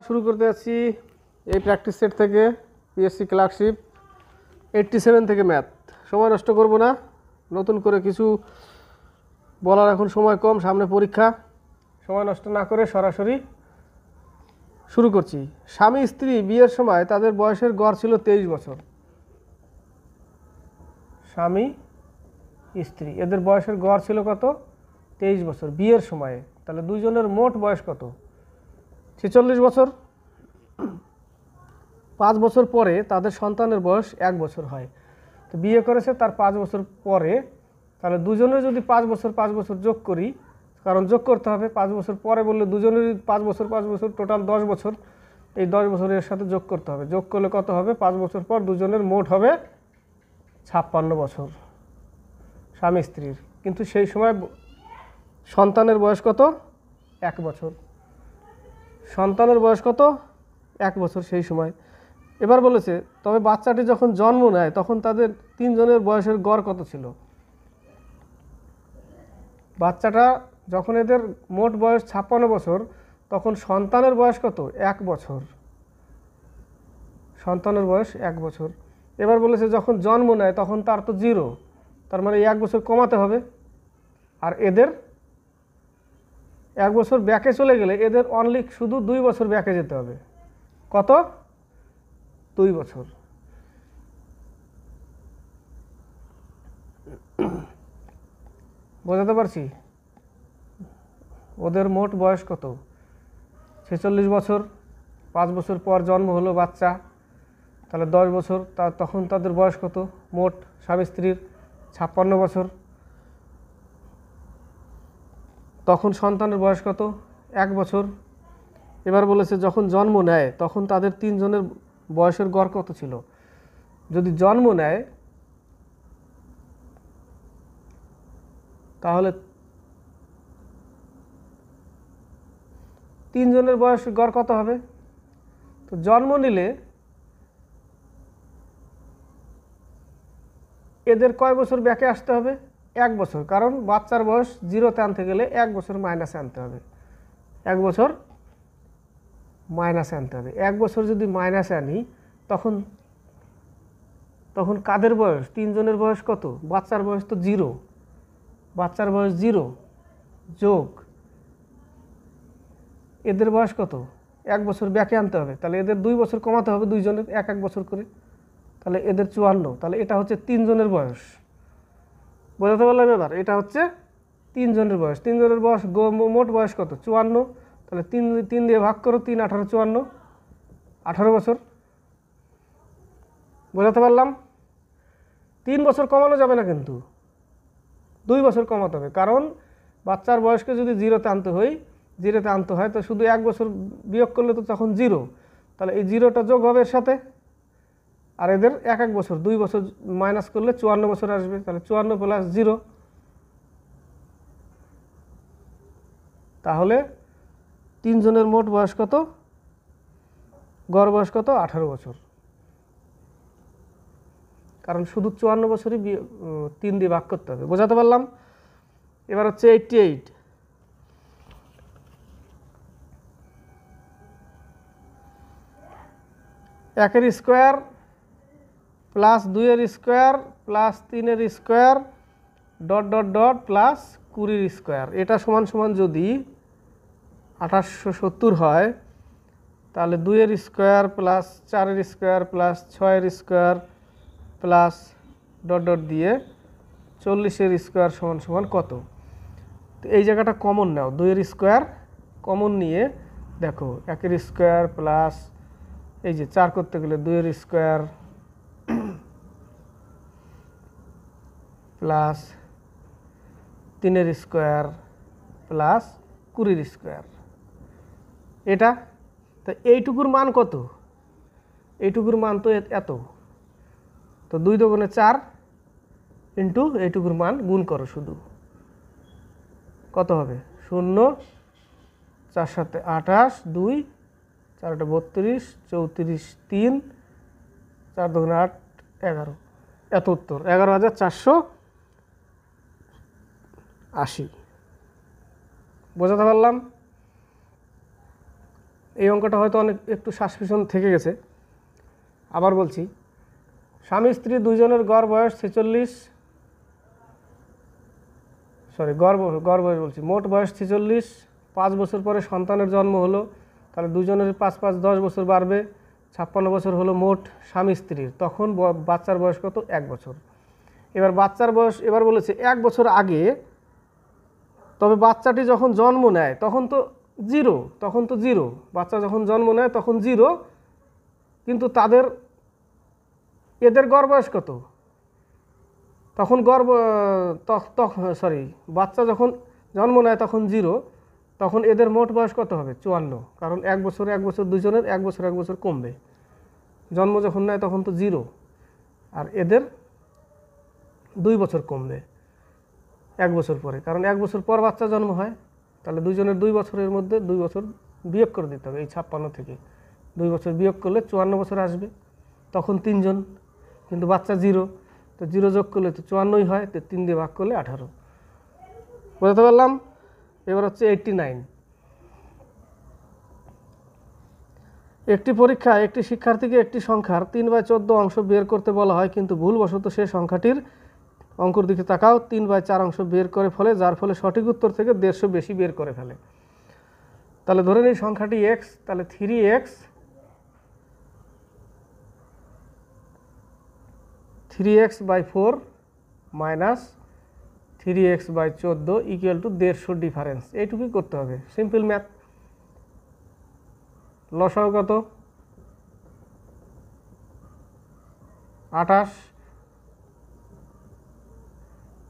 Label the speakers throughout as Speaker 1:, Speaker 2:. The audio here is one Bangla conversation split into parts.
Speaker 1: শুরু করতে যাচ্ছি এই প্র্যাকটিস সেট থেকে পিএসসি ক্লার্কশিপ 87 থেকে ম্যাথ। সময় নষ্ট করব না, নতুন করে কিছু বলার এখন সময় কম, সামনে পরীক্ষা। সময় নষ্ট না করে সরাসরি শুরু করছি। স্বামী স্ত্রী বিয়ের সময় তাদের বয়সের গড় ছিল 23 বছর। স্বামী স্ত্রী এদের বয়সের গড় ছিল কত? 23 বছর বিয়ের সময়ে। তাহলে দুইজনের মোট বয়স কত? 46 বছর। 5 বছর পরে তাদের সন্তানের বয়স 1 বছর হয়। তো বিয়ে করেছে তার 5 বছর পরে, তাহলে দুজনের যদি 5 বছর যোগ করি, কারণ যোগ করতে হবে 5 বছর পরে বললে দুজনের 5 বছর টোটাল 10 বছর। এই 10 বছরের সাথে যোগ করতে হবে। যোগ করলে কত হবে? 5 বছর পর দুজনের মোট হবে 56 বছর স্বামী স্ত্রীর। কিন্তু সেই সময় সন্তানের বয়স কত? 1 বছর। সন্তানের বয়স কত? 1 বছর সেই সময়। এবার বলেছে তবে বাচ্চাটি যখন জন্ম নেয় তখন তাদের তিনজনের বয়সের গড় কত ছিল? বাচ্চাটা যখন এদের মোট বয়স 56 বছর, তখন সন্তানের বয়স কত? 1 বছর। সন্তানের বয়স 1 বছর। এবার বলেছে যখন জন্ম নেয় তখন তার তো 0, তার মানে 1 বছর কমাতে হবে। আর এদের 1 বছর ব্যাকে চলে গেলে এদের অনলি শুধু 2 বছর ব্যাকে যেতে হবে। কত? 2 বছর। বোঝাতে পারছি? ওদের মোট বয়স কত? 46 বছর। 5 বছর পর জন্ম হলো বাচ্চা, তাহলে 10 বছর। তখন তাদের বয়স কত মোট স্বামী স্ত্রীর? 56 বছর। তখন সন্তানের বয়স কত? 1 বছর। এবার বলেছে যখন জন্ম নেয় তখন তাদের তিনজনের বয়সের গড় কত ছিল? যদি জন্ম নেয় তাহলে তিনজনের বয়স গড় কত হবে? তো জন্ম নিলে এদের কয় বছর ব্যাকে আসতে হবে? 1 বছর, কারণ বাচ্চার বয়স 0-তে আনতে গেলে 1 বছর মাইনাসে আনতে হবে। 1 বছর মাইনাসে আনতে হবে। 1 বছর যদি মাইনাসে আনি তখন কাদের বয়স? তিনজনের বয়স কত? বাচ্চার বয়স তো 0, বাচ্চার বয়স 0 যোগ এদের বয়স কত? 1 বছর ব্যাকে আনতে হবে। তাহলে এদের 2 বছর কমাতে হবে, দুইজনের 1 বছর করে। তাহলে এদের 54। তাহলে এটা হচ্ছে তিনজনের বয়স। বোঝাতে পারলাম? এবার এটা হচ্ছে তিনজনের বয়স। তিনজনের বয়স মোট বয়স কত? 54। তাহলে 3 দিয়ে ভাগ করো, 3 18 54, 18 বছর। বোঝাতে পারলাম? 3 বছর কমানো যাবে না, কিন্তু 2 বছর কমাতে হবে, কারণ বাচ্চার বয়সকে যদি 0-তে আনতে হয় তো শুধু 1 বছর বিয়োগ করলে তো তখন 0। তাহলে এই 0টা যোগ হবে এর সাথে, আর এদের 1 বছর 2 বছর মাইনাস করলে 54 বছর আসবে। তাহলে 54 প্লাস 0, তাহলে তিনজনের মোট বয়স কত? গড় বয়স কত? 18 বছর। কারণ শুধু 54 বছরই 3 দিয়ে ভাগ করতে হবে। বোঝাতে পারলাম? এবার হচ্ছে 88। একের স্কোয়ার প্লাস 2-এর স্কোয়ার প্লাস 3-এর square dot dot dot plus 20-এর স্কোয়ার, এটা সমান সমান যদি 2870 হয়, তাহলে 2-এর স্কোয়ার প্লাস 4-এর স্কোয়ার প্লাস 6-এর স্কোয়ার প্লাস ডট ডট দিয়ে 40-এর স্কোয়ার সমান সমান কত? তো এই জায়গাটা কমন নাও, 2-এর স্কোয়ার কমন নিয়ে দেখো, 1-এর স্কোয়ার প্লাস এই যে 4 করতে গেলে 2-এর স্কোয়ার প্লাস 3-এর স্কোয়ার প্লাস 20-এর স্কোয়ার, এটা। তো এইটুকুর মান কত? এইটুকুর মান তো এত। তো 2 দুগুণে 4 ইন্টু এইটুকুর মান গুণ করো, শুধু কত হবে? 0, 4 7 28, 2 4 32, 34, 3 4 2 8 11, এত উত্তর 11,480। বোঝাতে পারলাম? এই অঙ্কটা হয়তো অনেক একটু সাসপিশন থেকে গেছে, আবার বলছি। স্বামী স্ত্রী দুইজনের গড় বয়স 46, গড় বয়স বলছি, মোট বয়স 46, 5 বছর পরে সন্তানের জন্ম হলো, তাহলে দুজনের 5 5 10 বছর বাড়বে, 56 বছর হলো মোট স্বামী স্ত্রীর। তখন বাচ্চার বয়স কত? 1 বছর। এবার বাচ্চার বয়স এবার বলেছে 1 বছর আগে, তবে বাচ্চাটি যখন জন্ম নেয় তখন তো জিরো, বাচ্চা যখন জন্ম নেয় তখন 0, কিন্তু এদের গড় বয়স কত? তখন বাচ্চা যখন জন্ম নেয় তখন 0, তখন এদের মোট বয়স কত হবে? 54, কারণ 1 বছর দুজনের 1 বছর কমবে। জন্ম যখন নেয় তখন তো 0, আর এদের 2 বছর কমবে 1 বছর পরে, কারণ 1 বছর পর বাচ্চা জন্ম হয়। তাহলে দুজনের 2 বছরের মধ্যে 2 বছর বিয়োগ করে দিতে হবে। এই 56 থেকে 2 বছর বিয়োগ করলে 54 বছর আসবে, তখন 3 জন, কিন্তু বাচ্চা 0, তো 0 যোগ করলে তো 54ই হয়, তো 3 দিয়ে ভাগ করলে 18। বুঝতে পারলাম? এবার হচ্ছে 89। একটি পরীক্ষায় একটি শিক্ষার্থীকে একটি সংখ্যার 3/14 অংশ বের করতে বলা হয়, কিন্তু ভুলবশত সে সংখ্যাটির অঙ্কর দিকে তাকাও 3/4 অংশ বের করে ফেলে, যার ফলে সঠিক উত্তর থেকে 150 বেশি বের করে ফেলে। তাহলে ধরে নিই সংখ্যাটি x, তাহলে 3x/4 minus 3x/14 equal to 150 difference. এইটুকুই করতে হবে, সিম্পল ম্যাথ। লসাগু কত? 28,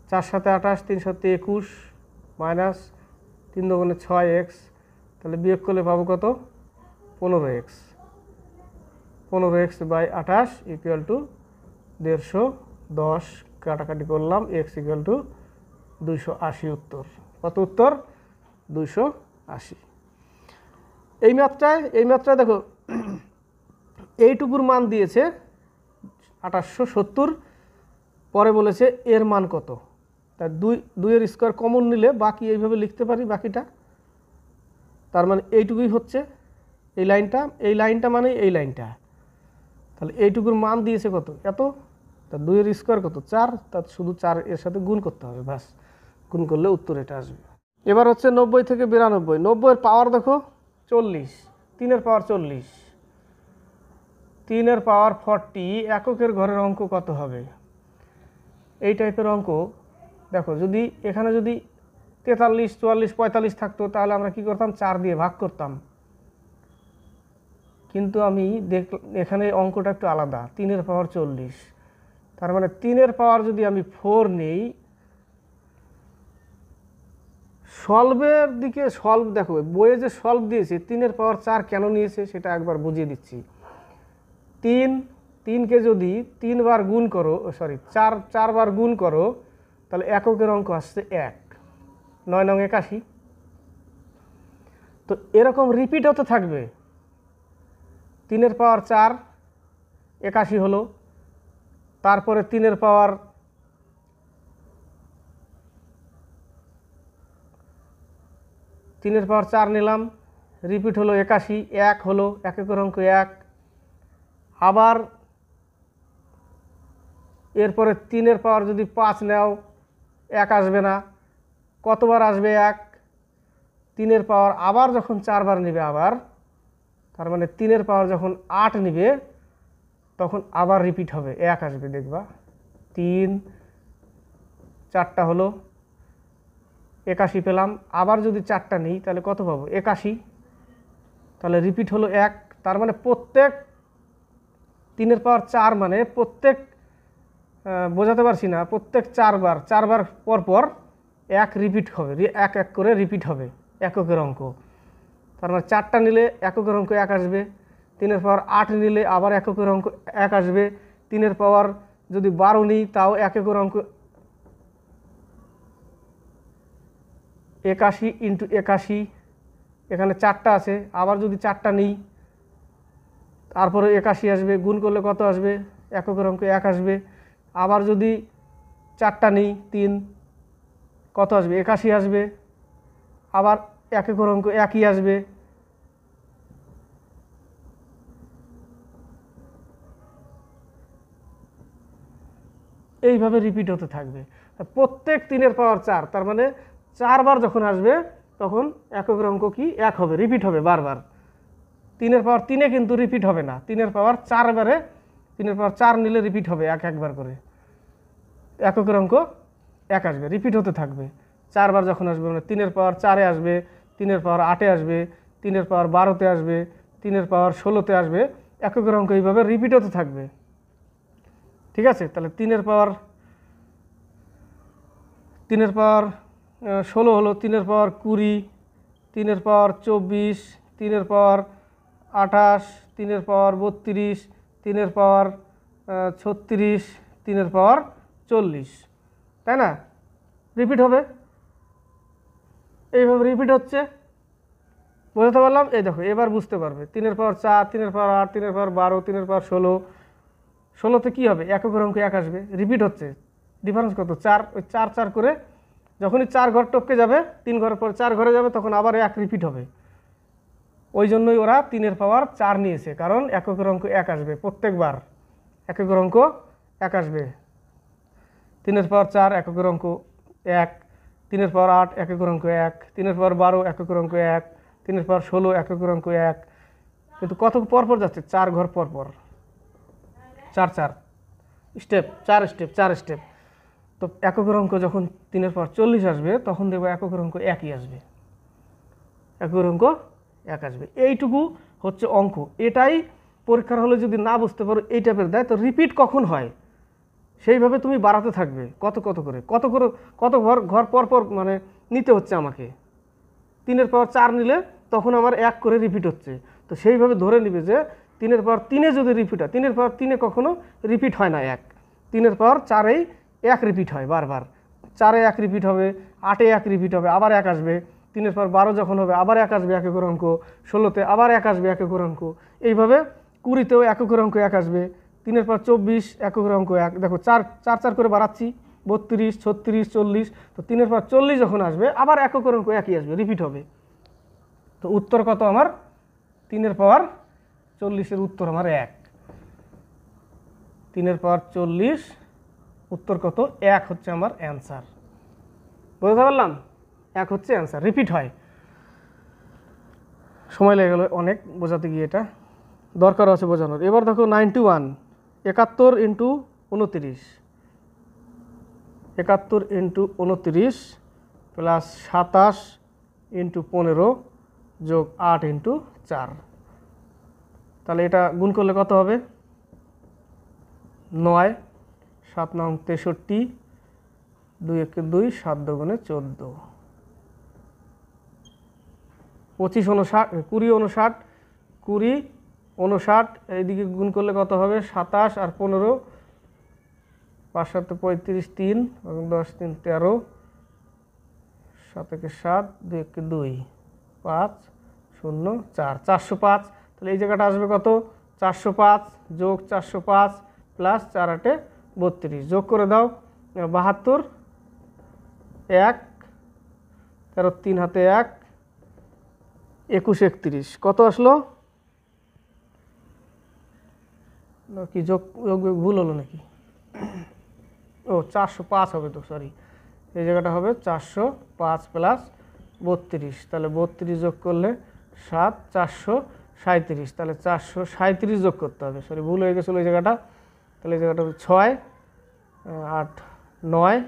Speaker 1: 4 7 28, 3 7 21 মাইনাস 3 2 6x, তাহলে বিয়োগ করলে পাবো কত? 15x। 15x/28 ইকুয়াল টু 150, কাটাকাটি করলাম, x ইকুয়াল টু 280 উত্তর। কত উত্তর? 280। এই ম্যাথটায় দেখো এইটুকুর মান দিয়েছে 2870, পরে বলেছে এর মান কত। তা 2 স্কোয়ার কমন নিলে বাকি এইভাবে লিখতে পারি বাকিটা, তার মানে এইটুকুই হচ্ছে এই লাইনটা মানে এই লাইনটা। তাহলে এইটুকুর মান দিয়েছে কত? এত। তা 2 স্কোয়ার কত? 4, তা শুধু 4 এর সাথে গুণ করতে হবে, ব্যাস, গুণ করলে উত্তর এটা আসবে। এবার হচ্ছে 90 থেকে 92। 90 এর পাওয়ার দেখো 40, 3 এর পাওয়ার 40, 3 এর পাওয়ার 40, এককের ঘরের অঙ্ক কত হবে? এই টাইপের অঙ্ক দেখো, যদি এখানে যদি 43 44 45 থাকতো, তাহলে আমরা কি করতাম? 4 দিয়ে ভাগ করতাম। কিন্তু আমি এখানে অঙ্কটা একটু আলাদা, 3 এর পাওয়ার 40, তার মানে 3 এর পাওয়ার যদি আমি 4 নেই, সলভের দিকে দেখো বইয়ে যে সলভ দিয়েছে 3 এর পাওয়ার 4 কেন নিয়েছে সেটা একবার বুঝিয়ে দিচ্ছি। 3কে যদি 3 বার গুণ করো, 4 বার গুণ করো, তাহলে এককের অঙ্ক আসছে 1, 9 9 81। তো এরকম রিপিট হতে থাকবে। 3 এর পাওয়ার 4 81 হলো, তারপরে 3 এর পাওয়ার 4 নিলাম, রিপিট হলো 81, 1 হলো, এককের অঙ্ক 1। আবার এরপরে 3 এর পাওয়ার যদি 5 নাও, 1 আসবে না। কতবার আসবে 1? 3 এর পাওয়ার আবার যখন 4 বার নেবে আবার, তার মানে 3 এর পাওয়ার যখন 8 নেবে তখন আবার রিপিট হবে, 1 আসবে, দেখবা। 3 4টা হলো, 81 পেলাম। আবার যদি 4টা নিই তাহলে কত পাবো? 81, তাহলে রিপিট হলো 1। তার মানে প্রত্যেক 3 এর পাওয়ার 4 মানে প্রত্যেক, বোঝাতে পারছি না, প্রত্যেক 4 বার পর পর 1 রিপিট হবে, 1 1 করে রিপিট হবে এককের অঙ্ক। তার মানে 4টা নিলে এককের অঙ্ক 1 আসবে, 3 এর পাওয়ার 8 নিলে আবার এককের অঙ্ক 1 আসবে, 3 এর পাওয়ার যদি 12 নিই তাও এককের অঙ্ক 81 × 81, এখানে 4টা আছে, আবার যদি 4টা নিই তারপরে 81 আসবে, গুণ করলে কত আসবে? এককের অঙ্ক 1 আসবে। আবার যদি 4টা নিই 3, কত আসবে? 81 আসবে। আবার এককের অঙ্ক 1ই আসবে। এইভাবে রিপিট হতে থাকবে। প্রত্যেক 3 এর পাওয়ার 4, তার মানে 4 বার যখন আসবে তখন এককের অঙ্ক কি 1 হবে, রিপিট হবে বারবার। 3 এর পাওয়ার 3 কিন্তু রিপিট হবে না, 3 এর পাওয়ার 4 বারে 3 এর পাওয়ার 4 নিলে রিপিট হবে একবার করে, এককের অঙ্ক 1 আসবে, রিপিট হতে থাকবে। 4 বার যখন আসবে মানে 3 এর পাওয়ার 4-এ আসবে, 3 এর পাওয়ার 8-এ আসবে, 3 এর পাওয়ার 12-তে আসবে, 3 এর পাওয়ার 16-তে আসবে, এককের অঙ্ক এইভাবে রিপিট হতে থাকবে। ঠিক আছে, তাহলে 3 এর পাওয়ার 16 হলো, 3 এর পাওয়ার 20, 3 এর পাওয়ার 24, 3 এর পাওয়ার 28, 3 এর পাওয়ার 32, 3 এর পাওয়ার 36, 3 এর পাওয়ার 40, তাই না? রিপিট হবে, এইভাবে রিপিট হচ্ছে। বুঝতে পারলাম? এই দেখো এবার বুঝতে পারবে। 3 এর পাওয়ার 4, 3 এর পাওয়ার 8, 3 এর পাওয়ার 12, 3 এর পাওয়ার 16, 16তে কী হবে, এককের অঙ্ক 1 আসবে, রিপিট হচ্ছে। ডিফারেন্স কত? 4। ওই 4 4 করে যখনই 4 ঘর টপকে যাবে, 3 ঘরের পর 4 ঘরে যাবে, তখন আবার 1 রিপিট হবে। ওই জন্যই ওরা 3 এর পাওয়ার 4 নিয়েছে, কারণ এককের অঙ্ক 1 আসবে প্রত্যেকবার, এককের অঙ্ক 1 আসবে। 3 এর পাওয়ার 4 এককের অঙ্ক 1, 3 এর পাওয়ার 8 এককের অঙ্ক 1, 3 এর পাওয়ার 12 এককের অঙ্ক 1, 3 এর পাওয়ার 16 এককের অঙ্ক 1। কিন্তু কত পর পর যাচ্ছে? 4 ঘর পর পর, 4 4 স্টেপ, 4 স্টেপ 4 স্টেপ। তো এককের অঙ্ক যখন 3 এর পাওয়ার 40 আসবে, তখন দেখবো এককের অঙ্ক 1ই আসবে, এককের অঙ্ক 1 আসবে। এইটুকু হচ্ছে অঙ্ক। এটাই পরীক্ষার হলে যদি না বুঝতে পারো, এই টাইপের দেয়, তো রিপিট কখন হয় সেইভাবে তুমি বাড়াতে থাকবে, কত কত করে কত ঘর পর পর মানে নিতে হচ্ছে আমাকে। 3 এর পাওয়ার 4 নিলে তখন আমার 1 করে রিপিট হচ্ছে, তো সেইভাবে ধরে নিবে যে 3 এর পাওয়ার 3-এ যদি রিপিট হয়, 3 এর পাওয়ার 3-এ কখনো রিপিট হয় না 1, 3 এর পাওয়ার 4-এই 1 রিপিট হয় বারবার, 4-এ 1 রিপিট হবে, 8-এ 1 রিপিট হবে, আবার 1 আসবে, 3 এর পাওয়ার 12 যখন হবে আবার 1 আসবে এককের অঙ্ক, 16-তে আবার 1 আসবে এককের অঙ্ক, এইভাবে 20-তেও এককের অঙ্ক 1 আসবে, 3 এর পাওয়ার 24 এককের অঙ্ক 1। দেখো 4 4 4 করে বাড়াচ্ছি, 32, 36, 40, তো 3 এর পাওয়ার 40 যখন আসবে আবার এককের অঙ্ক 1ই আসবে, রিপিট হবে। তো উত্তর কত আমার? 3 এর পাওয়ার 40-এর উত্তর আমার 1। 3 এর পাওয়ার 40 উত্তর কত? 1 হচ্ছে আমার অ্যান্সার। বুঝতে পারলাম? 1 হচ্ছে অ্যান্সার, রিপিট হয়। সময় লেগে গেল অনেক বোঝাতে গিয়ে, এটা দরকার আছে বোঝানোর। এবার দেখো 91, 71 ইন্টু 29, 71 ইন্টু 29 প্লাস 27 ইন্টু 15 যোগ 8 ইন্টু 4। তাহলে এটা গুণ করলে কত হবে? 9, 7 9 63, 2 1 2, 7 2 14, 25 59, 20 59, 20 59, এইদিকে গুণ করলে কত হবে? 27 আর 15, 5 7 35, 3 এবং 10 3 13, 7 1 7, 2 1 2, 5 0 4, 405। তাহলে এই জায়গাটা আসবে কত? 405 যোগ 405 প্লাস 4 8 32, যোগ করে দাও 72, 1 13 3 হাতে 1, 21 31, কত আসলো? কি যোগ ভুল হলো নাকি? ও 405 হবে তো, সরি, এই জায়গাটা হবে 405 প্লাস 32, তাহলে 32 যোগ করলে 7 437, তাহলে 437 যোগ করতে হবে, সরি ভুল হয়ে গেছিলো এই জায়গাটা। তাহলে এই জায়গাটা হবে 6 8 9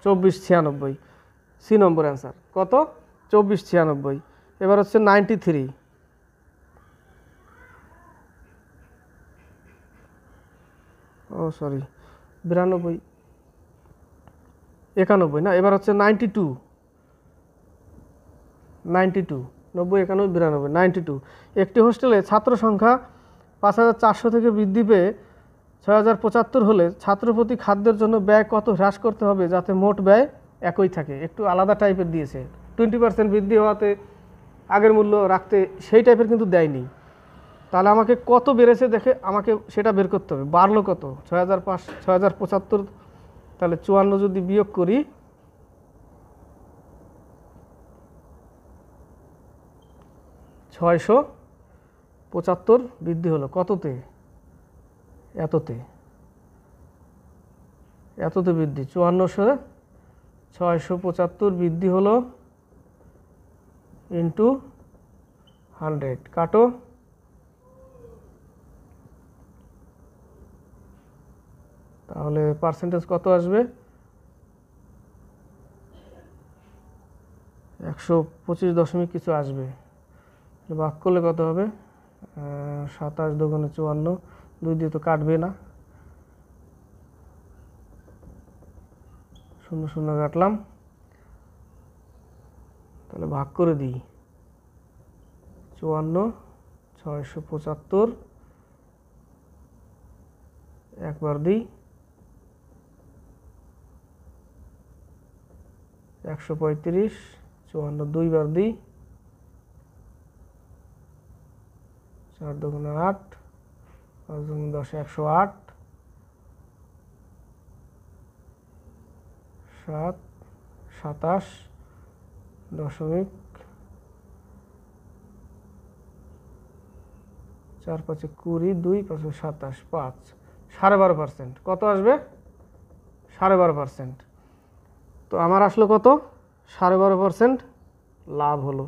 Speaker 1: 24 96, সি নম্বর অ্যান্সার। কত? 24 96। এবার হচ্ছে 93, ও সরি 92 91 না, এবার হচ্ছে 92, 90 91 92 92। একটি হোস্টেলে ছাত্র সংখ্যা 5400 থেকে বৃদ্ধি পেয়ে 6075 হলে ছাত্রপ্রতি খাদ্যের জন্য ব্যয় কত হ্রাস করতে হবে যাতে মোট ব্যয় একই থাকে? একটু আলাদা টাইপের দিয়েছে, 20% বৃদ্ধি হওয়াতে আগের মূল্য রাখতে, সেই টাইপের কিন্তু দেয়নি। তাহলে আমাকে কত বেড়েছে দেখে আমাকে সেটা বের করতে হবে। বাড়লো কত? 6075, তাহলে 54 যদি বিয়োগ করি, 675 বৃদ্ধি হলো কততে? এততে বৃদ্ধি, 54,675 বৃদ্ধি হলো ইন্টু 100, কাটো। তাহলে পার্সেন্টেজ কত আসবে? 125 দশমিক কিছু আসবে। ভাগ করলে কত হবে? 27 দুগুণে 54, 2 দিয়ে তো কাটবে না, 0 0 কাটলাম। তাহলে ভাগ করে দিই, 54,675 একবার দিই, 135, 54 দুইবার দিই, 4 দুগুণে 8, 5 দুগুণে 10, 108, 27 দশমিক 4 5 20, 2 5 27, 5, 12.5%। কত আসবে? 12.5%। তো আমার আসলো কত? 12.5% লাভ হলো।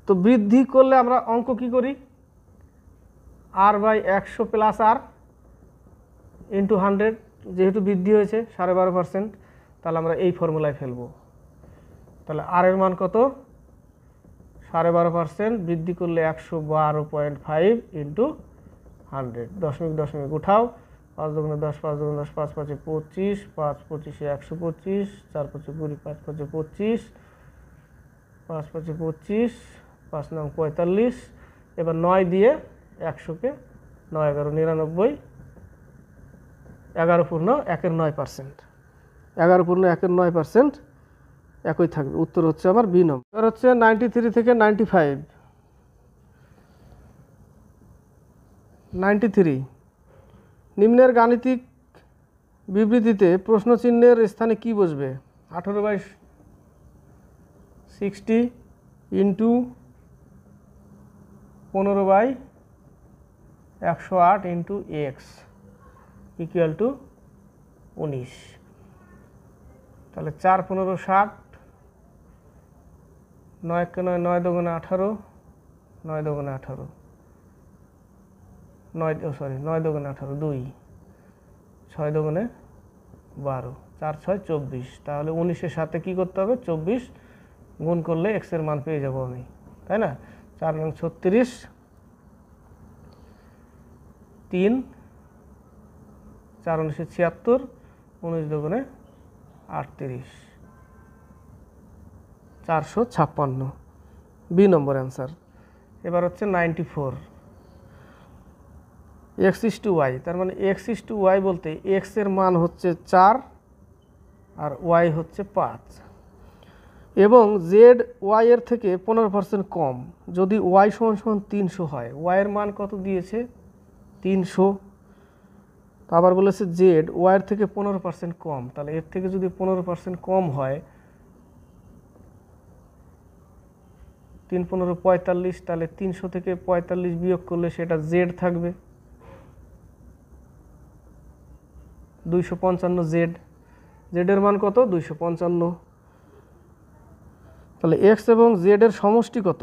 Speaker 1: তো বৃদ্ধি করলে আমরা অঙ্ক কি করি? r/100 প্লাস r ইন্টু 100, যেহেতু বৃদ্ধি হয়েছে 12.5%, তাহলে আমরা এই ফর্মুলায় ফেলবো। তাহলে আর এর মান কত? 12.5% বৃদ্ধি করলে 112.5 ইন্টু 100, দশমিক দশমিক উঠাও, 5 দুগুণে 10, 5 দুগুণে 10, 5 5 25, 5 25 125, 4 5 20, 5 5 25, 5 5 25, 5 9 45। এবার 9 দিয়ে 100-কে 9 11 99, 11.1/9%, 11.1/9% একই থাকবে। উত্তর হচ্ছে আমার বি নম্বর। এবার হচ্ছে 93 থেকে 95। 93, নিম্নের গাণিতিক বিবৃতিতে প্রশ্ন চিহ্নের স্থানে কি বসবে? 18/60 into 15/108 into x equal to 19। তাহলে 4 15 60, 9 কে 9, 9 দুগুণে 18, 9 দুগুণে 18, 9 দুগুণে 18, 2, 6 দুগুণে 12, 4 6 24। তাহলে 19-এর সাথে কি করতে হবে? 24 গুণ করলে এক্স এর মান পেয়ে যাবো আমি, তাই না? 4 9 36, 3, 4 19 76, 19 দুগুণে 38, 456, বি নম্বর অ্যান্সার। এবার হচ্ছে 94, x/y, তার মানে x/y বলতে x এর মান হচ্ছে 4 আর y হচ্ছে 5, এবং জেড ওয়াই এর থেকে 15% কম। যদি y = 300 হয়, y এর মান কত দিয়েছে? 300। তো আবার বলেছে জেড ওয়াই এর থেকে 15% কম, তাহলে এর থেকে যদি 15% কম হয়, 3 15 45, তাহলে 300 থেকে 45 বিয়োগ করলে সেটা জেড থাকবে, 255 জেড। জেডের মান কত? 255। তাহলে এক্স এবং জেড এর সমষ্টি কত?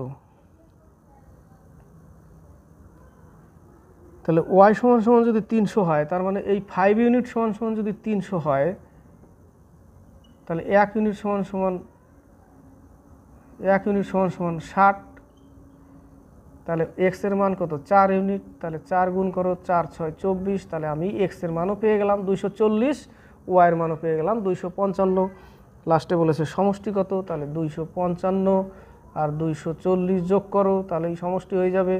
Speaker 1: তাহলে ওয়াই = যদি 300 হয়, তার মানে এই 5 ইউনিট = যদি 300 হয়, তাহলে 1 ইউনিট = 60। তাহলে এক্স এর মান কত? 4 ইউনিট। তাহলে 4 গুণ করো, 4 6 24। তাহলে আমি এক্স এর মানও পেয়ে গেলাম 240, ওয়াই এর মানও পেয়ে গেলাম 255। লাস্টে বলেছে সমষ্টি কত? তাহলে 255 আর 240 যোগ করো, তাহলে এই সমষ্টি হয়ে যাবে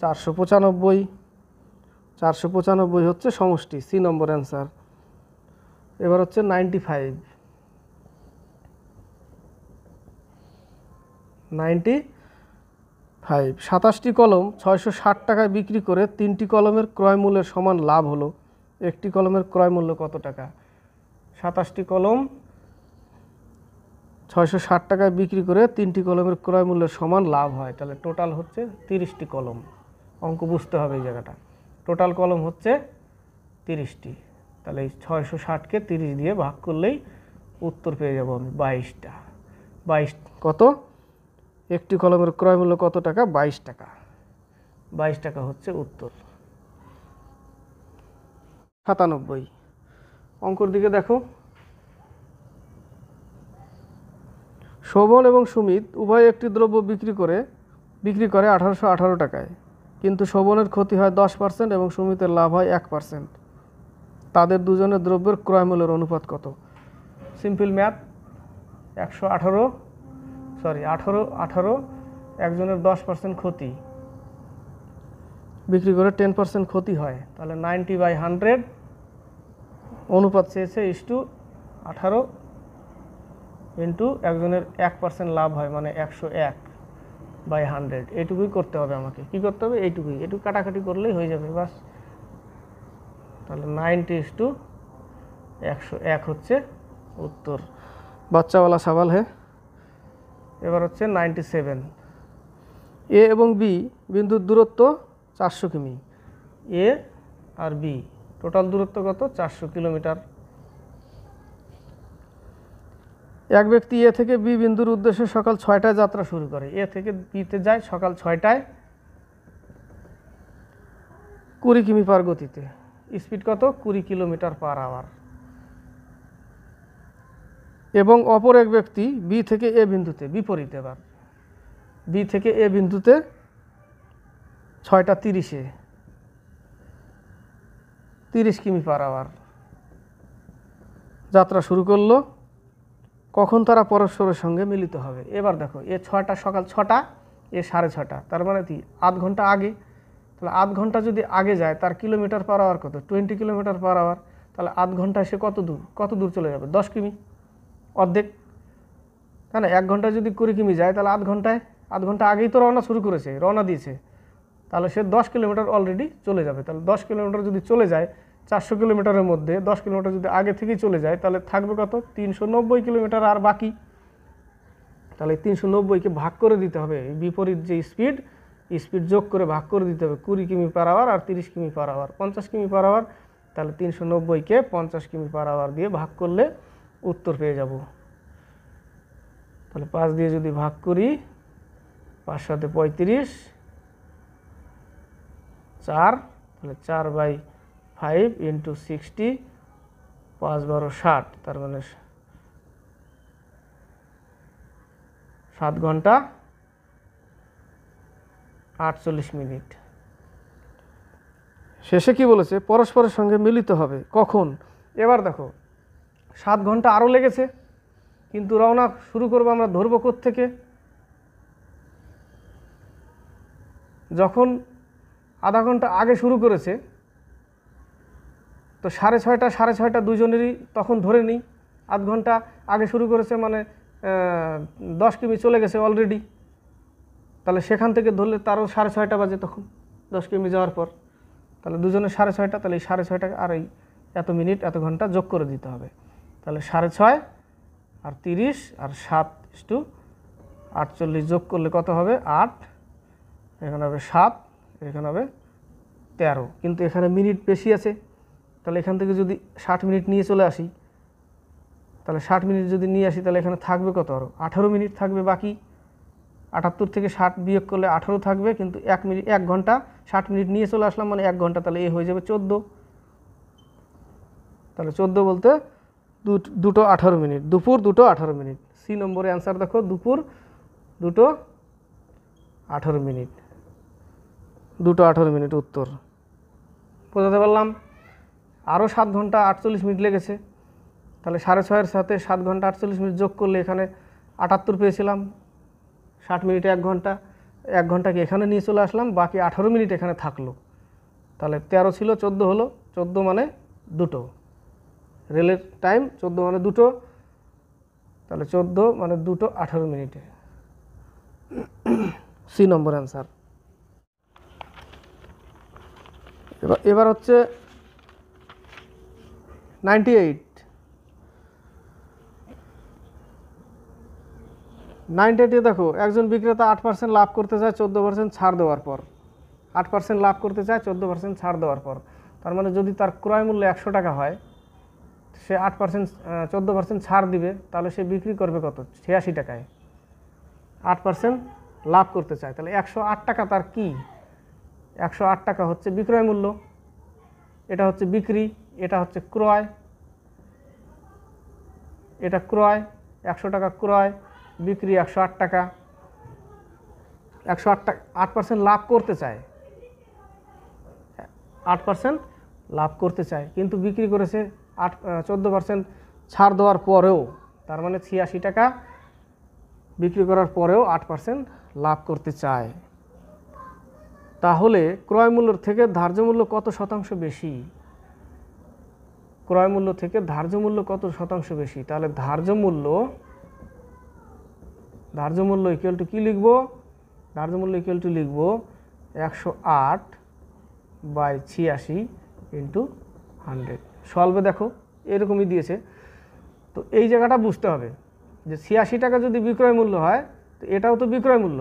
Speaker 1: 495। 495 হচ্ছে সমষ্টি, সি নম্বর অ্যান্সার। এবার হচ্ছে 95। 27টি কলম 660 টাকায় বিক্রি করে 3টি কলমের ক্রয় মূল্যের সমান লাভ হলো। একটি কলমের ক্রয় মূল্য কত টাকা? 27টি কলম 660 টাকায় বিক্রি করে 3টি কলমের ক্রয় মূল্যের সমান লাভ হয়, তাহলে টোটাল হচ্ছে 30টি কলম। অঙ্ক বুঝতে হবে এই জায়গাটা। টোটাল কলম হচ্ছে 30টি। তাহলে এই 660কে 30 দিয়ে ভাগ করলেই উত্তর পেয়ে যাব আমি 22টা। 22 কত? একটি কলমের ক্রয় মূল্য কত টাকা? 22 টাকা। 22 টাকা হচ্ছে উত্তর। 97 অঙ্কর দিকে দেখো। শোভন এবং সুমিত উভয় একটি দ্রব্য বিক্রি করে 1818 টাকায়, কিন্তু শোভনের ক্ষতি হয় 10% এবং সুমিতের লাভ হয় 1%। তাদের দুজনের দ্রব্যের ক্রয় মূল্যের অনুপাত কত? Simple math. 18 একজনের 10% ক্ষতি, বিক্রি করে 10% ক্ষতি হয়, তাহলে 90/100 অনুপাত চেয়েছে = 18 একজনের 1% লাভ হয় মানে 101/100। এইটুকুই করতে হবে আমাকে। কি করতে হবে? এইটুকুই, এটুকু কাটাকাটি করলেই হয়ে যাবে বাস। তাহলে 90:101 হচ্ছে উত্তর। বাচ্চাওয়ালা সওয়াল হ্যাঁ। এবার হচ্ছে 97। এ এবং বি বিন্দুর দূরত্ব 400 কিমি। এ আর বি টোটাল দূরত্ব কত? 400 কিলোমিটার। এক ব্যক্তি এ থেকে বি বিন্দুর উদ্দেশ্যে সকাল 6টায় যাত্রা শুরু করে। এ থেকে বিতে যায় সকাল 6টায় 20 কিমি পার গতিতে। স্পিড কত? 20 কিলোমিটার পার আওয়ার। এবং অপর এক ব্যক্তি বি থেকে এ বিন্দুতে, বিপরীত, এবার বি থেকে এ বিন্দুতে 6:30-এ 30 কিমি পার আওয়ার যাত্রা শুরু করলো। কখন তারা পরস্পরের সঙ্গে মিলিত হবে? এবার দেখো, এ সকাল 6টা, এ 6:30, তার মানে কি আধ ঘন্টা আগে। তাহলে আধ ঘন্টা যদি আগে যায় তার কিলোমিটার পার আওয়ার কত? 20 কিলোমিটার পার আওয়ার। তাহলে আধ ঘন্টায় সে কত দূর চলে যাবে? 10 কিমি, অর্ধেক, তাই না? 1 ঘন্টা যদি 20 কিমি যায় তাহলে আধ ঘন্টা আগেই তো রওনা দিয়েছে, তাহলে সে 10 কিলোমিটার অলরেডি চলে যাবে। তাহলে 10 কিলোমিটার যদি চলে যায় 400 কিলোমিটারের মধ্যে 10 কিলোমিটার যদি আগে থেকেই চলে যায় তাহলে থাকবে কত? 390 কিলোমিটার আর বাকি। তাহলে 390কে ভাগ করে দিতে হবে, বিপরীত যে স্পিড যোগ করে ভাগ করে দিতে হবে। 20 কিমি পার আওয়ার আর 30 কিমি পার আওয়ার, 50 কিমি পার আওয়ার। তাহলে 390কে 50 কিমি পার আওয়ার দিয়ে ভাগ করলে উত্তর পেয়ে যাব। তাহলে 5 দিয়ে যদি ভাগ করি, 5 7 35, 4, তাহলে 4/5 × 60, 5 12 60, তার মানে 7 ঘন্টা 48 মিনিট। শেষে কি বলেছে? পরস্পরের সঙ্গে মিলিত হবে কখন? এবার দেখো, 7 ঘন্টা আরও লেগেছে, কিন্তু রওনা শুরু করবো আমরা ধরবো কোত্থেকে? যখন আধা ঘন্টা আগে শুরু করেছে তো 6:30 দুজনেরই তখন ধরে নিই। আধ ঘন্টা আগে শুরু করেছে মানে 10 কিমি চলে গেছে অলরেডি। তাহলে সেখান থেকে ধরলে তারও 6:30 বাজে তখন 10 কিমি যাওয়ার পর। তাহলে দুজনের 6:30, তাহলে এই 6:30 আর এই এত মিনিট এত ঘন্টা যোগ করে দিতে হবে। তাহলে 6:30 আর 30 আর 7:48 যোগ করলে কত হবে? 8, এখানে হবে 7, এখানে হবে 13, কিন্তু এখানে মিনিট বেশি আছে। তাহলে এখান থেকে যদি 60 মিনিট নিয়ে চলে আসি, তাহলে 60 মিনিট যদি নিয়ে আসি তাহলে এখানে থাকবে কত? আরও 18 মিনিট থাকবে বাকি। 78 থেকে 60 বিয়োগ করলে 18 থাকবে, কিন্তু 1 ঘন্টা 60 মিনিট নিয়ে চলে আসলাম মানে 1 ঘন্টা, তাহলে এ হয়ে যাবে 14। তাহলে 14 বলতে 2:18 মিনিট, দুপুর 2:18 মিনিট। সি নম্বরে অ্যান্সার দেখো, দুপুর 2:18 মিনিট, 2:18 মিনিট উত্তর। বোঝাতে পারলাম? আরও 7 ঘন্টা 48 মিনিট লেগেছে। তাহলে 6:30-এর সাথে 7 ঘন্টা 48 মিনিট যোগ করলে এখানে 78 পেয়েছিলাম। 60 মিনিটে 1 ঘন্টা, 1 ঘন্টাকে এখানে নিয়ে চলে আসলাম, বাকি 18 মিনিট এখানে থাকলো। তাহলে 13 ছিল, 14 হলো, 14 মানে 2, রেলের টাইম 14 মানে 2, তাহলে 14 মানে 2:18 মিনিটে। সি নম্বর অ্যান্সার। এবার হচ্ছে 98 দেখো, একজন বিক্রেতা 8% লাভ করতে চায় 14% ছাড় দেওয়ার পর। 8% লাভ করতে চায় 14% ছাড় দেওয়ার পর। তার মানে যদি তার ক্রয় মূল্য 100 টাকা হয়, সে 8% 14% ছাড় দিবে, তাহলে সে বিক্রি করবে কত? 86 টাকায়। 8% লাভ করতে চায়, তাহলে 108 টাকা তার কি? 108 টাকা হচ্ছে বিক্রয় মূল্য, এটা হচ্ছে বিক্রি, এটা হচ্ছে ক্রয়, এটা ক্রয়, 100 টাকা ক্রয়, বিক্রি 108 টাকা। 108 টাকা 8% লাভ করতে চায়, 8% লাভ করতে চায়, কিন্তু বিক্রি করেছে 14% ছাড় দেওয়ার পরেও, তার মানে 86 টাকা বিক্রি করার পরেও 8% লাভ করতে চায়। তাহলে ক্রয় মূল্য থেকে ধার্য মূল্য কত শতাংশ বেশি? ক্রয় মূল্য থেকে ধার্য মূল্য কত শতাংশ বেশি? তাহলে ধার্য মূল্য ইকুয়াল টু কি লিখব? ধার্য মূল্য ইকুয়াল টু লিখব 108/86 ইন্টু 100। সলভে দেখো এরকমই দিয়েছে। তো এই জায়গাটা বুঝতে হবে যে 86 টাকা যদি বিক্রয় মূল্য হয়, তো এটাও তো বিক্রয় মূল্য।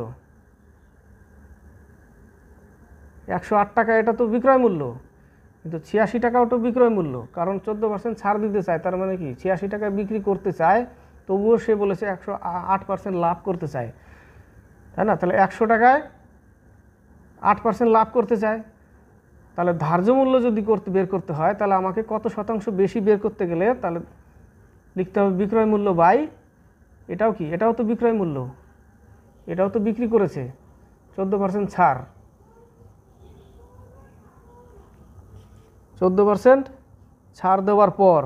Speaker 1: 108 টাকা এটা তো বিক্রয় মূল্য, কিন্তু 86 টাকাও তো বিক্রয় মূল্য, কারণ 14% ছাড় দিতে চায়। তার মানে কি 86 টাকায় বিক্রি করতে চায়, তবুও সে বলেছে 108% লাভ করতে চায়, তাই না? তাহলে 100 টাকায় 8% লাভ করতে চায়। তাহলে ধার্য মূল্য যদি বের করতে হয়, তাহলে আমাকে কত শতাংশ বেশি বের করতে গেলে তাহলে লিখতে হবে বিক্রয় মূল্য বাই, এটাও কি? এটাও তো বিক্রয় মূল্য, এটাও তো বিক্রি করেছে 14% ছাড়, 14% ছাড় দেওয়ার পর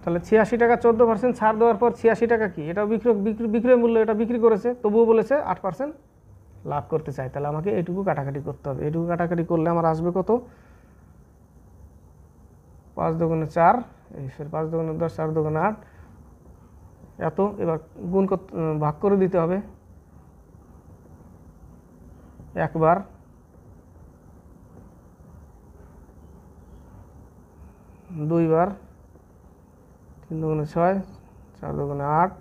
Speaker 1: তাহলে 86 টাকা 14% ছাড় দেওয়ার পর 86 টাকা কি? এটা বিক্রয় মূল্য, এটা বিক্রি করেছে, তবুও বলেছে 8% লাভ করতে চাই। তাহলে আমাকে এটুকু কাটাকাটি করতে হবে। এটুকু কাটাকাটি করলে আমার আসবে কত? 5 দুগুণে 4, 5 দুগুণে 10, 4 দুগুণে 8, এত। এবার গুণ ভাগ করে দিতে হবে একবার, দুইবার, 3 দুগুণে 6, 4 দুগুণে 8,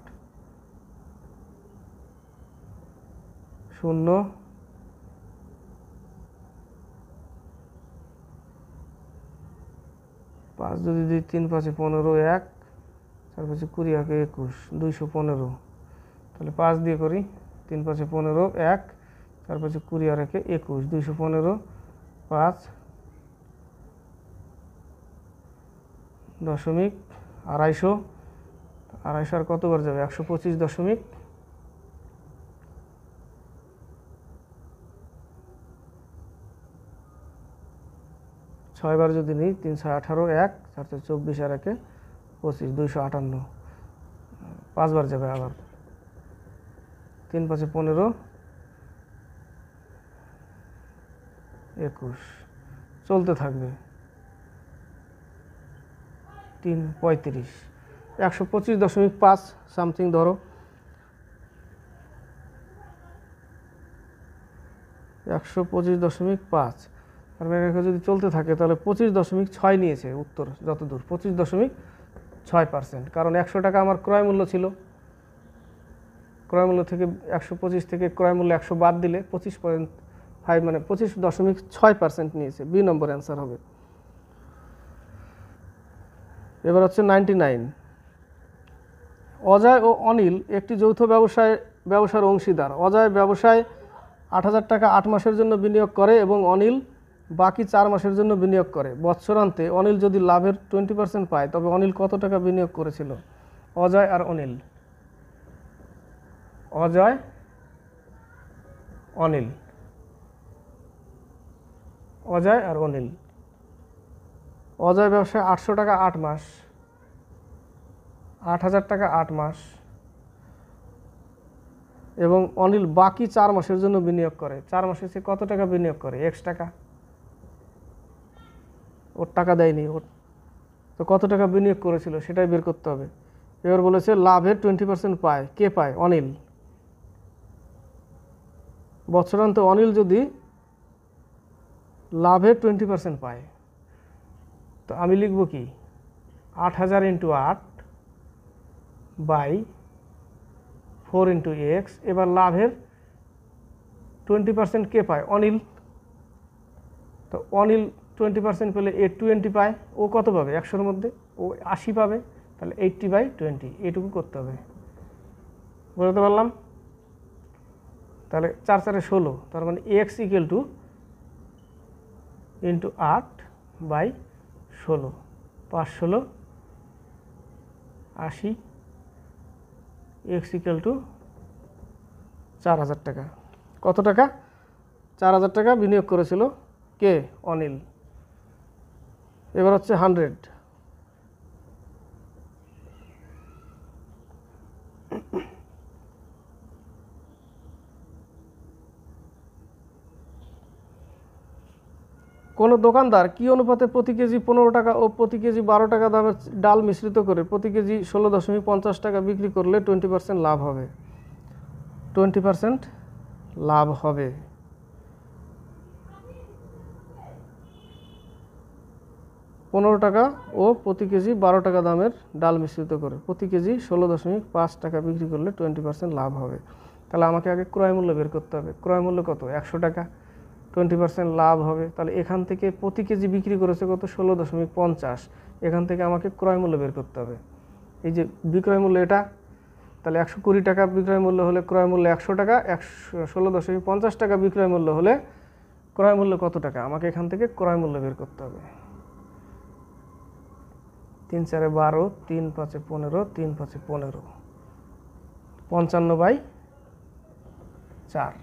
Speaker 1: 0, 5 যদি দিই 3 5 15, 1 4 5 20, 1 21, 215। তাহলে 5 দিয়ে করি, 3 5 15, 1 4 5 20 আর 1 21, 215, 5 দশমিক 250, 250 আর কতবার যাবে? 125 দশমিক 6 বার যদি নিই, 3 6 18, 1 4 4 24 আর 1 25, 258, 5 বার যাবে আবার, 3 5 15, 21, চলতে থাকবে, 3 35, 125.5 সামথিং ধরো, 125.5। আর রেখা যদি চলতে থাকে তাহলে 25.6 নিয়েছে উত্তর, যতদূর 25.6%। কারণ 100 টাকা আমার ক্রয় মূল্য ছিল, ক্রয় মূল্য থেকে 125 থেকে ক্রয় মূল্য 100 বাদ দিলে 25.5 মানে 25.6% নিয়েছে। বি নম্বর অ্যান্সার হবে। এবার হচ্ছে 99। অজয় ও অনিল একটি যৌথ ব্যবসার অংশীদার। অজয় ব্যবসায় 8,000 টাকা 8 মাসের জন্য বিনিয়োগ করে এবং অনিল বাকি 4 মাসের জন্য বিনিয়োগ করে। বৎসরান্তে অনিল যদি লাভের 20% পায়, তবে অনিল কত টাকা বিনিয়োগ করেছিল? অজয় আর অনিল, অজয় অনিল, অজয় আর অনিল। অজয় ব্যবসায় 800 টাকা 8 মাস, 8,000 টাকা 8 মাস, এবং অনিল বাকি 4 মাসের জন্য বিনিয়োগ করে। 4 মাসে সে কত টাকা বিনিয়োগ করে? X টাকা। ওর টাকা দেয়নি, ওর তো কত টাকা বিনিয়োগ করেছিল সেটাই বের করতে হবে। এবার বলেছে লাভের 20% পায়, কে পায়? অনিল। বছরান্তে অনিল যদি লাভের 20% পায়, তো আমি লিখব কি? 8,000 × 8 বাই 4 ইন্টু এক্স। এবার লাভের 20% কে পায়? অনিল। তো অনিল 20% পেলে এ 20 পায়। ও কত পাবে 100-এর মধ্যে? ও 80 পাবে। তাহলে 80/20 এইটুকু করতে হবে। বুঝতে পারলাম? তাহলে 4 4 16, তার মানে x equal to into 8/16, 5 16 80, x equal to 4000 টাকা। কত টাকা? 4000 টাকা বিনিয়োগ করেছিল কে? অনিল। এবার হচ্ছে 100। কোনো দোকানদার কি অনুপাতে প্রতি কেজি 15 টাকা ও প্রতি কেজি 12 টাকা দামের ডাল মিশ্রিত করে প্রতি কেজি 16.50 টাকা বিক্রি করলে 20% লাভ হবে? 20% লাভ হবে। পনেরো টাকা ও প্রতি কেজি 12 টাকা দামের ডাল মিশ্রিত করে প্রতি কেজি 16.5 টাকা বিক্রি করলে 20% লাভ হবে। তাহলে আমাকে আগে ক্রয় মূল্য বের করতে হবে। ক্রয় মূল্য কত? 100 টাকা। 20% লাভ হবে। তাহলে এখান থেকে প্রতি কেজি বিক্রি করেছে কত? 16.50। এখান থেকে আমাকে ক্রয় মূল্য বের করতে হবে। এই যে বিক্রয় মূল্য এটা, তাহলে 120 টাকা বিক্রয় মূল্য হলে ক্রয় মূল্য 100 টাকা, 16.50 টাকা বিক্রয় মূল্য হলে ক্রয় মূল্য কত টাকা? আমাকে এখান থেকে ক্রয় মূল্য বের করতে হবে। 3 4 12, 3 5 15, 3 5 15, 55/4।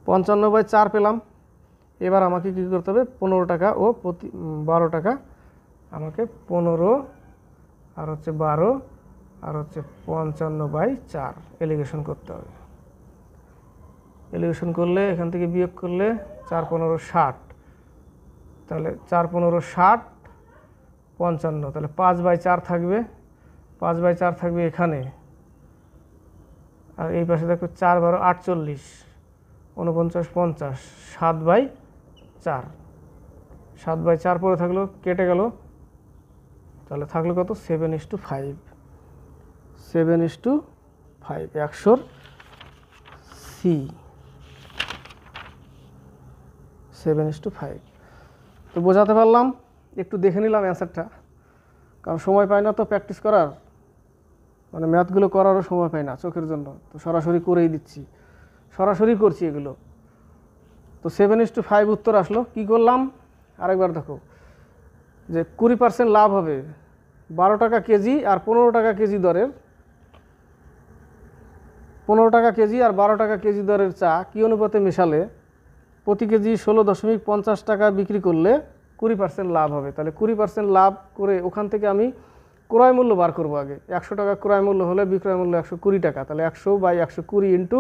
Speaker 1: 55/4 পেলাম। এবার আমাকে কী করতে হবে? 15 টাকা ও প্রতি 12 টাকা, আমাকে 15 আর হচ্ছে 12 আর হচ্ছে 55/4 এলিগেশন করতে হবে। এলিগেশন করলে এখান থেকে বিয়োগ করলে 4 15 60, তাহলে 4 15 60, 55, তাহলে 5/4 থাকবে। 5/4 থাকবে এখানে, আর এই পাশে দেখো 4 12 48, 49 50, 7/4। 7/4 পরে থাকলো, কেটে গেল, তাহলে থাকলো কত? 7:5। 7:5 100 সি। 7:5। তো বোঝাতে পারলাম? একটু দেখে নিলাম অ্যান্সারটা, কারণ সময় পাই না তো প্র্যাকটিস করার, মানে ম্যাথগুলো করারও সময় পাই না চোখের জন্য, তো সরাসরি করেই দিচ্ছি, সরাসরি করছি এগুলো। তো 7:5 উত্তর আসলো। কি করলাম আরেকবার দেখো, যে 20% লাভ হবে 12 টাকা কেজি আর 15 টাকা কেজি দরের, 15 টাকা কেজি আর 12 টাকা কেজি দরের চা কী অনুপাতে মেশালে প্রতি কেজি 16.50 টাকা বিক্রি করলে 20% লাভ হবে? তাহলে 20% লাভ করে ওখান থেকে আমি ক্রয় মূল্য বার করবো আগে। 100 টাকা ক্রয় মূল্য হলে বিক্রয় মূল্য 120 টাকা, তাহলে 100/120 ইন্টু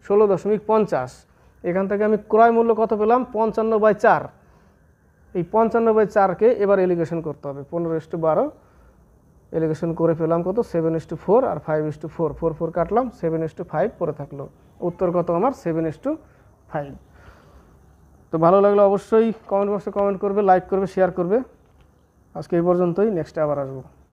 Speaker 1: 16.50। এখান থেকে আমি ক্রয় মূল্য কত পেলাম? 55/4। এই 55/4কে এবার এলিগেশন করতে হবে। 15:12 এলিগেশন করে পেলাম কত? 7:4 আর 5:4, 4 4 কাটলাম, 7:5 পরে থাকলো। উত্তর কত আমার? 7:5। তো ভালো লাগলে অবশ্যই কমেন্ট বক্সে কমেন্ট করবে, লাইক করবে, শেয়ার করবে। আজকে এই পর্যন্তই, নেক্সটে আবার আসবো।